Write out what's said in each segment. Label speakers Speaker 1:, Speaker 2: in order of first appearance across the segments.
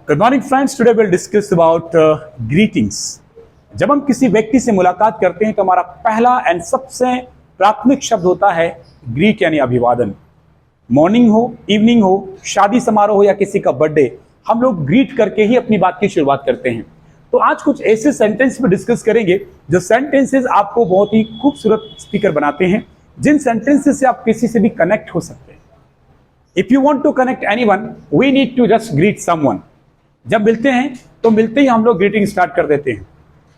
Speaker 1: Good morning friends, today will discuss about greetings. जब हम किसी व्यक्ति से मुलाकात करते हैं तो हमारा पहला एंड सबसे प्राथमिक शब्द होता है ग्रीट यानी अभिवादन। मॉर्निंग हो, इवनिंग हो, शादी समारोह हो या किसी का बर्थडे, हम लोग ग्रीट करके ही अपनी बात की शुरुआत करते हैं। तो आज कुछ ऐसे सेंटेंस पे डिस्कस करेंगे जो सेंटेंसेस आपको बहुत ही खूबसूरत स्पीकर बनाते हैं, जिन सेंटेंसेस से आप किसी से भी कनेक्ट हो सकते हैं। If you want to connect anyone, we need to just greet someone. जब मिलते हैं तो मिलते ही हम लोग ग्रीटिंग स्टार्ट कर देते हैं।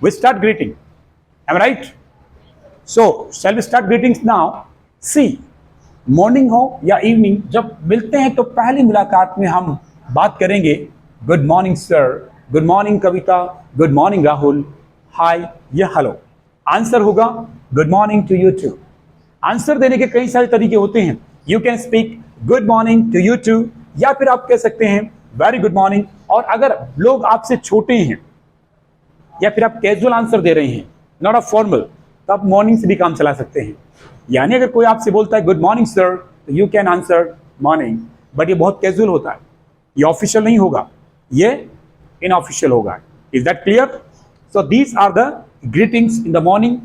Speaker 1: We start greeting, am I right? So shall we start greetings now. See, morning हो या इवनिंग, जब मिलते हैं तो पहली मुलाकात में हम बात करेंगे good morning sir, good morning Kavita, good morning Rahul, hi या हेलो। आंसर होगा good morning to you too. Answer देने के कई सारे तरीके होते हैं। You can speak good morning to you too, या फिर आप कह सकते हैं वेरी गुड मॉर्निंग। और अगर लोग आपसे छोटे हैं या फिर आप कैजुअल आंसर दे रहे हैं, नॉट अ फॉर्मल, तो आप मॉर्निंग से भी काम चला सकते हैं। यानी अगर कोई आपसे बोलता है गुड मॉर्निंग सर, तो you can answer morning, but ये बहुत कैजुअल होता है, ये ऑफिशियल नहीं होगा, ये इनऑफिशियल होगा। Is that clear? So these are the greetings in the morning.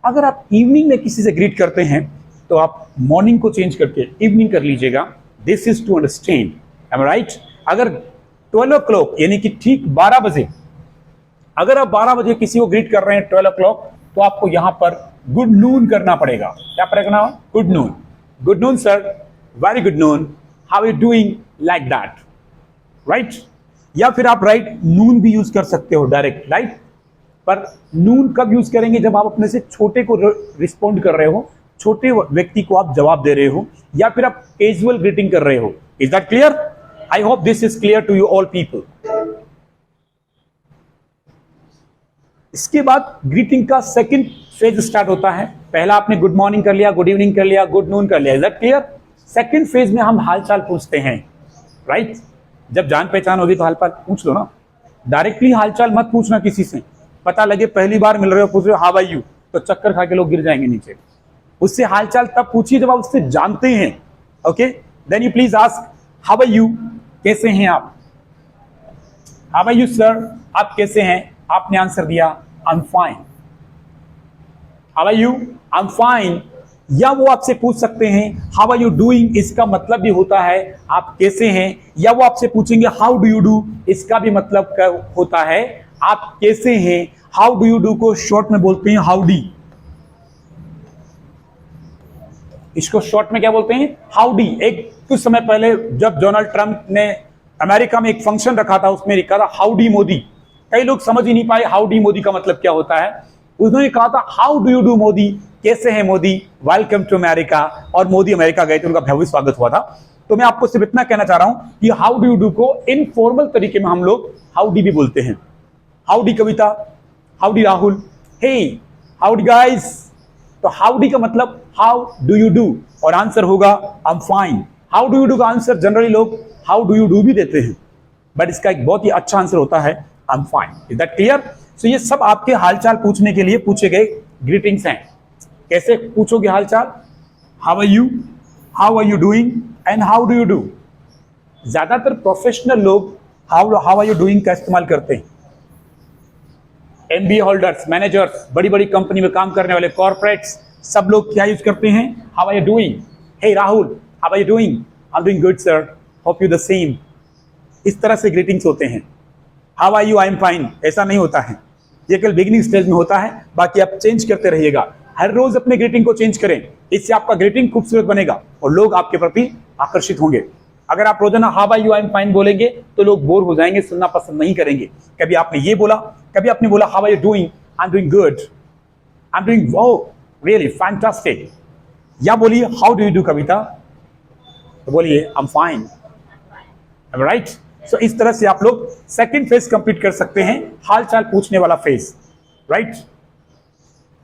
Speaker 1: अगर आप इवनिंग में किसी से ग्रीट करते हैं तो आप मॉर्निंग को चेंज करके इवनिंग कर लीजिएगा। This is to understand, am I right? अगर 12 o'clock यानी कि ठीक 12 बजे, अगर आप 12 बजे किसी को ग्रीट कर रहे हैं 12 o'clock, तो आपको यहां पर गुड नून करना पड़ेगा। क्या पड़ेगा? Good noon. Good noon sir, very good noon, how you doing, like that, right? या फिर आप राइट नून भी यूज कर सकते हो डायरेक्ट, राइट? पर नून कब यूज करेंगे? जब आप अपने से छोटे को रिस्पॉन्ड कर रहे हो, छोटे व्यक्ति को आप जवाब दे रहे हो, या फिर आप कैजुअल ग्रीटिंग कर रहे हो। Is that clear? I hope this is clear to you all people. इसके बाद ग्रीटिंग का सेकंड फेज स्टार्ट होता है। पहला आपने गुड मॉर्निंग कर लिया, गुड इवनिंग कर लिया, गुड नून कर लिया। Is that clear? Second phase में हम हालचाल पूछते हैं, राइट? जब जान पहचान होगी तो हालचाल पूछ लो ना। डायरेक्टली हालचाल मत पूछना किसी से। पता लगे पहली बार मिल रहे हो, पूछ रहे हो हाउ आर यू, तो चक्कर खा के लोग गिर जाएंगे नीचे। उससे हालचाल तब पूछिए जब आप उससे जानते हैं। Okay, then you please ask how are you, कैसे हैं आप? हाउ आर यू सर, आप कैसे हैं? आपने आंसर दिया I am fine. How are you? I am fine. या वो आपसे पूछ सकते हैं हाउ आर यू डूइंग, इसका मतलब भी होता है आप कैसे हैं। या वो आपसे पूछेंगे हाउ डू यू डू, इसका भी मतलब होता है आप कैसे हैं। हाउ डू यू डू को शॉर्ट में बोलते हैं हाउडी। इसको शॉर्ट में क्या बोलते हैं? हाउडी। एक कुछ समय पहले जब डोनाल्ड ट्रंप ने अमेरिका में एक फंक्शन रखा था, उसमें लिखा था हाउडी मोदी। कई लोग समझ ही नहीं पाए हाउडी मोदी का मतलब क्या होता है। उन्होंने कहा था how do you do Modi, कैसे हैं मोदी, वेलकम टू अमेरिका। और मोदी अमेरिका गए थे, उनका भव्य स्वागत हुआ था। तो मैं आपको सिर्फ इतना कहना चाह रहा हूं कि हाउ डू यू डू को इनफॉर्मल तरीके में हम लोग हाउडी भी बोलते हैं। हाउडी कविता, हाउडी राहुल, हे हाउडी गाइस। तो हाउडी का मतलब हाउ डू यू डू, और आंसर होगा I am fine. How do you do का आंसर जनरली लोग हाउ डू यू डू भी देते हैं, बट इसका एक बहुत ही अच्छा आंसर होता है I am fine. Is that clear? So ये सब आपके हालचाल पूछने के लिए पूछे गए ग्रीटिंग्स हैं। कैसे पूछोगे हालचाल? How are you doing and how do you do. ज्यादातर प्रोफेशनल लोग हाउ आर यू डूइंग का इस्तेमाल करते हैं। MBA होल्डर्स, मैनेजर्स, बड़ी बड़ी कंपनी में काम करने वाले कॉर्पोरेट्स, सब लोग क्या यूज करते हैं? How are you doing, hey Rahul how are you doing, I am doing good sir, hope you the same. इस तरह से ग्रीटिंग्स होते हैं। How are you, I am fine ऐसा नहीं होता है, ये केवल बिगिनिंग स्टेज में होता है। बाकी आप चेंज करते रहिएगा, हर रोज अपने ग्रीटिंग को चेंज करें। इससे आपका ग्रीटिंग खूबसूरत बनेगा और लोग आपके प्रति आकर्षित होंगे। अगर आप रोजाना how are you, I am fine बोलेंगे तो लोग बोर हो जाएंगे, सुनना पसंद नहीं करेंगे। कभी आपने ये बोला, कभी आपने बोला how are you doing, I am doing good, I am doing wow really fantastic. या बोलिए how do you do Kavita, तो बोलिए I am fine, I am right? So इस तरह से आप लोग सेकंड फेज कंप्लीट कर सकते हैं, हालचाल पूछने वाला phase, right?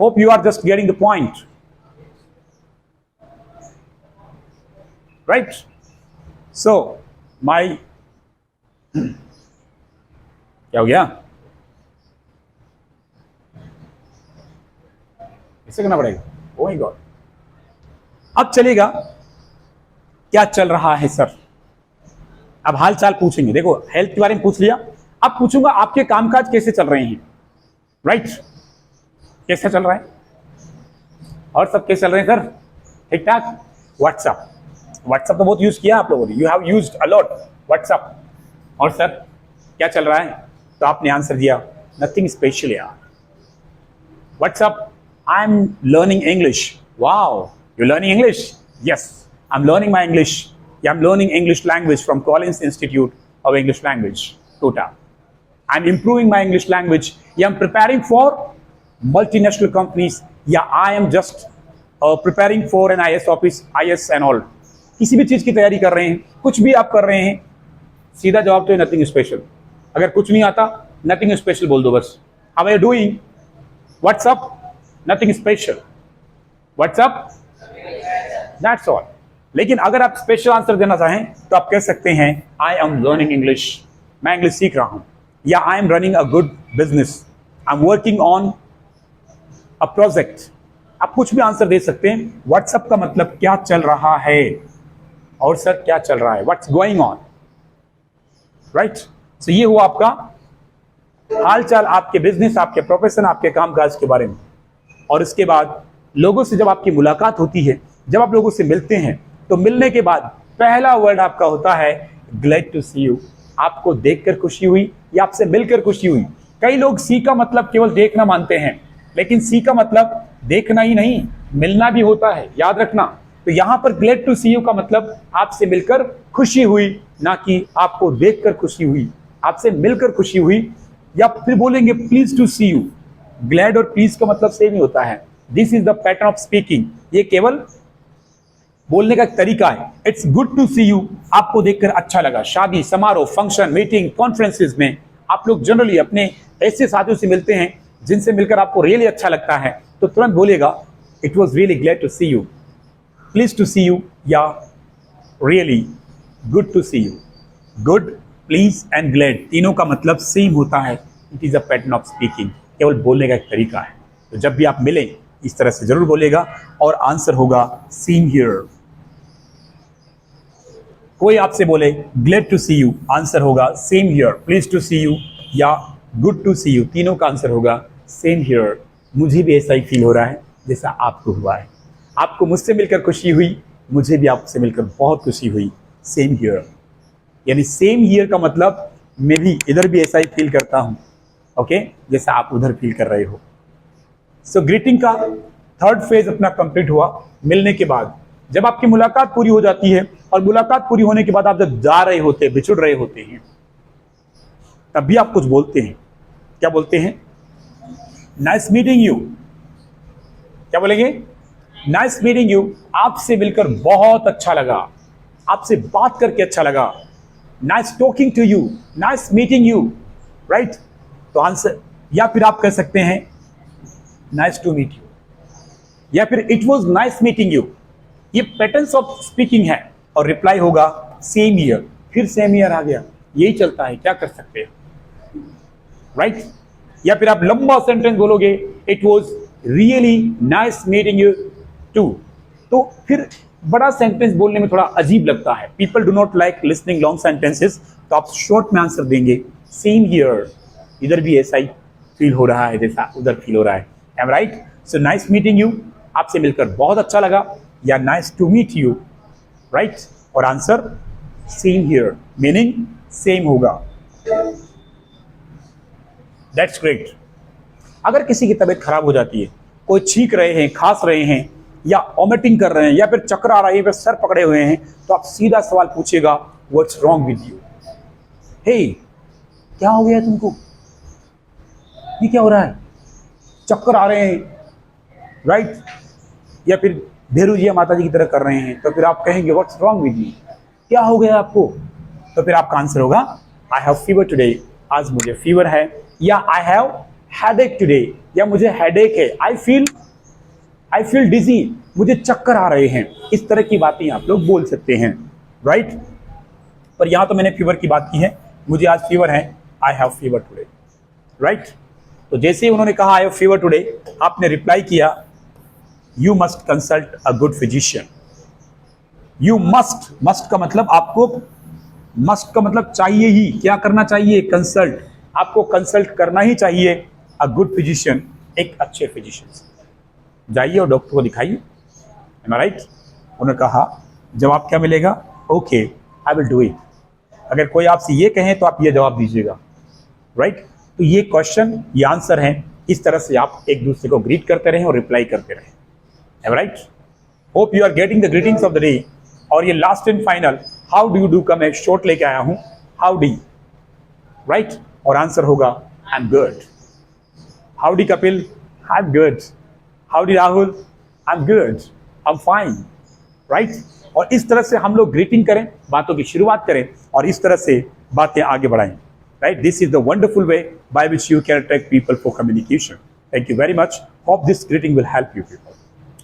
Speaker 1: Hope you are just getting the point, right? So my क्या हो गया? इसे करना पड़ेगा। Oh my god. अब चलेगा क्या चल रहा है सर, अब हाल चाल पूछेंगे, देखो हेल्थ के बारे में पूछ लिया, अब पूछूंगा आपके कामकाज कैसे चल रहे हैं, राइट, कैसा चल रहा है, और सब कैसे चल रहे हैं सर, ठीक ठाक। व्हाट्सएप तो बहुत यूज किया आप लोगों ने, you have used a lot WhatsApp. और सर क्या चल रहा है, तो आपने आंसर दिया नथिंग स्पेशल यार। WhatsApp, I am learning English. Wow, you learning English? Yes, I am learning my English. I am learning English language from Collins Institute of English language, टोटा। I am improving my English language, या I am preparing for multinational companies, या I am just preparing for N IAS office, IAS and all. किसी भी चीज की तैयारी कर रहे हैं, कुछ भी आप कर रहे हैं, सीधा जवाब तो है नथिंग स्पेशल। अगर कुछ नहीं आता, नथिंग स्पेशल बोल दो बस। How are you doing? What's up, nothing special. What's up, that's all. लेकिन अगर आप स्पेशल आंसर देना चाहें तो आप कह सकते हैं आई एम लर्निंग इंग्लिश, मैं इंग्लिश सीख रहा हूं, या I am running a good business, I am working on a project. आप कुछ भी आंसर दे सकते हैं। व्हाट्सएप का मतलब क्या चल रहा है, और सर क्या चल रहा है, व्हाट्स गोइंग ऑन, राइट। सो ये हुआ आपका हालचाल, आपके बिजनेस, आपके प्रोफेशन, आपके कामकाज के बारे में। और इसके बाद लोगों से जब आपकी मुलाकात होती है, जब आप लोगों से मिलते हैं, तो मिलने के बाद पहला वर्ड आपका होता है ग्लैड टू सी यू। आपको देखकर खुशी हुई या आपसे मिलकर खुशी हुई। कई लोग सी का मतलब केवल देखना मानते हैं, लेकिन सी का मतलब देखना ही नहीं, मिलना भी होता है, याद रखना। तो यहां पर ग्लैड टू सी यू का मतलब आपसे मिलकर खुशी हुई, ना कि आपको देखकर खुशी हुई, आपसे मिलकर खुशी हुई। या फिर बोलेंगे pleased to see you. Glad और प्लीज का मतलब सेम ही होता है। This is the pattern of speaking, ये केवल बोलने का एक तरीका है। It's good to see you, आपको देखकर अच्छा लगा। शादी समारोह, फंक्शन, मीटिंग, कॉन्फ्रेंसेस में आप लोग जनरली अपने ऐसे साथियों से मिलते हैं जिनसे मिलकर आपको रियली अच्छा लगता है, तो तुरंत बोलेगा it was really glad to see you, please to see you, या really good to see you. Good, please and glad तीनों का मतलब सेम होता है। It is a pattern of speaking, केवल बोलने का एक तरीका है। तो जब भी आप मिलें इस तरह से जरूर बोलेगा, और आंसर होगा सेम हियर। कोई आपसे बोले glad to see you, answer होगा same here. Please to see you या गुड टू सी यू, तीनों का आंसर होगा सेम हियर। मुझे भी ऐसा ही फील हो रहा है जैसा आपको हुआ है। आपको मुझसे मिलकर खुशी हुई, मुझे भी आपसे मिलकर बहुत खुशी हुई। सेम हियर, यानी सेम हियर का मतलब मैं भी इधर भी ऐसा ही फील करता हूं, ओके, जैसा आप उधर फील कर रहे हो। सो ग्रीटिंग का थर्ड फेज अपना कंप्लीट हुआ। मिलने के बाद जब आपकी मुलाकात पूरी हो जाती है, और मुलाकात पूरी होने के बाद आप जब जा रहे होते हैं, बिछुड़ रहे होते हैं, तब भी आप कुछ बोलते हैं। क्या बोलते हैं? Nice meeting you. क्या बोलेंगे? नाइस मीटिंग यू, आपसे मिलकर बहुत अच्छा लगा, आपसे बात करके अच्छा लगा। Nice talking to you, nice meeting you, right. तो आंसर, या फिर आप कह सकते हैं नाइस टू मीट यू, या फिर it was nice meeting you. ये पैटर्न्स ऑफ स्पीकिंग है। और रिप्लाई होगा सेम ईयर, फिर सेम ईयर आ गया, यही चलता है, क्या कर सकते हैं, राइट। या फिर आप लंबा सेंटेंस बोलोगे it was really nice meeting you too, तो फिर बड़ा सेंटेंस बोलने में थोड़ा अजीब लगता है। People do not like listening long sentences, तो आप शॉर्ट में आंसर देंगे सेम हियर। इधर भी ऐसा ही फील हो रहा है जैसा उधर फील हो रहा है, am right. So nice meeting you, आपसे मिलकर बहुत अच्छा लगा, या nice to meet you, right. और answer same here, meaning same होगा। That's great. अगर किसी की तबीयत खराब हो जाती है, कोई छींक रहे हैं, खांस रहे हैं, या वॉमिटिंग कर रहे हैं, या फिर चक्कर आ रहा है, या फिर सर पकड़े हुए हैं, तो आप सीधा सवाल पूछिएगा व्हाट्स रॉन्ग विद यू। हे, क्या हो गया तुमको, ये क्या हो रहा है, चक्कर आ रहे हैं, राइट। या फिर भेरू जी माता जी की तरह कर रहे हैं, तो फिर आप कहेंगे व्हाट्स रॉन्ग विद यू, क्या हो गया आपको। तो फिर आपका आंसर होगा आई हैव फीवर टुडे, आज मुझे फीवर है, या आई हैव हेडेक टुडे, या मुझे हेडेक है, आई फील डिजी, मुझे चक्कर आ रहे हैं। इस तरह की बातें आप लोग बोल सकते हैं, राइट। पर यहां तो मैंने फीवर की बात की है, मुझे आज फीवर है, I have fever today, right. तो जैसे ही उन्होंने कहा आई हैव फीवर टुडे, आपने रिप्लाई किया you must consult a good physician. You must, must का मतलब आपको मस्ट का मतलब चाहिए ही, क्या करना चाहिए? कंसल्ट, आपको कंसल्ट करना ही चाहिए अ गुड फिजिशियन, एक अच्छे फिजिशियन से जाइए और डॉक्टर को दिखाइए। M I right? उन्होंने कहा जवाब क्या मिलेगा? Okay I will do it. अगर कोई आपसे ये कहे तो आप ये जवाब दीजिएगा, राइट? तो ये क्वेश्चन, ये आंसर है, इस तरह से आप एक दूसरे को ग्रीट करते रहें और रिप्लाई करते रहें। Am I right? Hope you are getting the greetings of the day. और ये last and final how do you do का मैं एक शॉर्ट लेके आया हूं, हाउ डी, राइट? और आंसर होगा I am good. Howdy Kapil? I am good. Howdy Rahul? I am good, I am fine, right? और इस तरह से हम लोग ग्रीटिंग करें, बातों की शुरुआत करें और इस तरह से बातें आगे बढ़ाएं, right? This is the wonderful way by which you can attract people for communication. Thank you very much. Hope this greeting will help you people.